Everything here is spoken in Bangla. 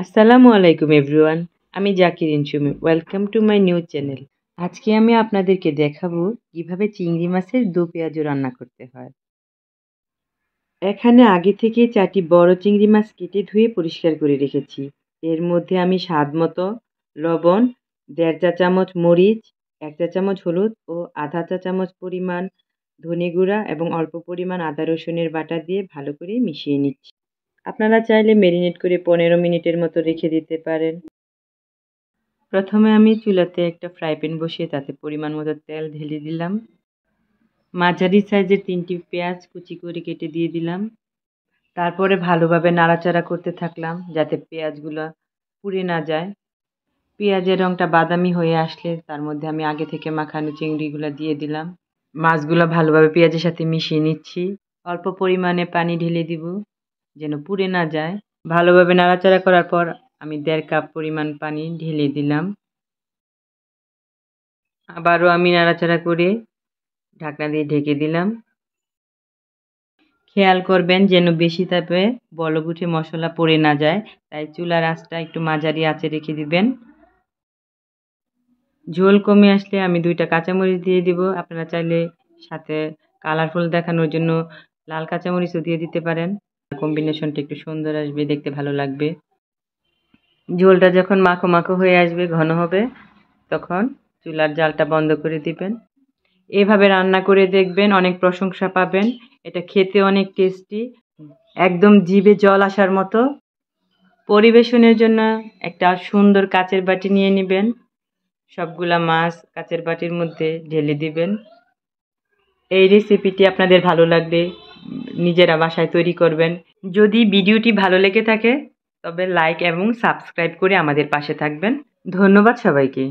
আসসালামু আলাইকুম এভরিওয়ান। আমি জাকির ইনসুমি। Welcome to my new channel. আজকে আমি আপনাদেরকে দেখাবো কিভাবে চিংড়ি মাছের দো পেঁয়াজু রান্না করতে হয়। এখানে আগে থেকে 4টি বড় চিংড়ি মাছ কেটে ধুয়ে পরিষ্কার করে রেখেছি। এর মধ্যে আমি স্বাদ মতো লবণ, 1.5 চা চামচ মরিচ, 1 চা চামচ হলুদ ও আধা চা চামচ পরিমাণ ধনে গুঁড়া এবং অল্প পরিমাণ আদা রসুনের বাটা দিয়ে ভালো করে মিশিয়ে নিচ্ছি। আপনারা চাইলে ম্যারিনেট করে 15 মিনিটের মতো রেখে দিতে পারেন। প্রথমে আমি চুলাতে একটা ফ্রাই প্যান বসিয়ে তাতে পরিমাণ মতো তেল ঢেলে দিলাম। মাঝারি সাইজের 3টি পেঁয়াজ কুচি করে কেটে দিয়ে দিলাম। তারপরে ভালোভাবে নাড়াচাড়া করতে থাকলাম যাতে পেঁয়াজগুলো পুড়ে না যায়। পেঁয়াজের রঙটা বাদামি হয়ে আসলে তার মধ্যে আমি আগে থেকে মাখানো চিংড়িগুলো দিয়ে দিলাম। মাছগুলো ভালোভাবে পেঁয়াজের সাথে মিশিয়ে নিচ্ছি। অল্প পরিমাণে পানি ঢেলে দিব যেন পুড়ে না যায়। ভালোভাবে নাড়াচাড়া করার পর আমি 1.5 কাপ পরিমাণ পানি ঢেলে দিলাম। আবারও আমি নাড়াচাড়া করে ঢাকনা দিয়ে ঢেকে দিলাম। খেয়াল করবেন যেন বেশি তাপে বলক উঠে মশলা পড়ে না যায়, তাই চুলার আঁচটা একটু মাঝারি আঁচে রেখে দিবেন। ঝোল কমে আসলে আমি 2টা কাঁচামরিচ দিয়ে দিব। আপনারা চাইলে সাথে কালারফুল দেখানোর জন্য লাল কাঁচামরিচও দিয়ে দিতে পারেন। কম্বিনেশনটা একটু সুন্দর আসবে, দেখতে ভালো লাগবে। ঝোলটা যখন মাখো মাখো হয়ে আসবে, ঘন হবে, তখন চুলার জালটা বন্ধ করে দিবেন। এভাবে রান্না করে দেখবেন, অনেক প্রশংসা পাবেন। এটা খেতে অনেক টেস্টি, একদম জিভে জল আসার মতো। পরিবেশনের জন্য একটা সুন্দর কাচের বাটি নিয়ে নেবেন। সবগুলা মাছ কাচের বাটির মধ্যে ঢেলে দিবেন। এই রেসিপিটি আপনাদের ভালো লাগলে নিজেরা বাসায় তৈরি করবেন। যদি ভিডিওটি ভালো লেগে থাকে তবে লাইক এবং সাবস্ক্রাইব করে আমাদের পাশে থাকবেন। ধন্যবাদ সবাইকে।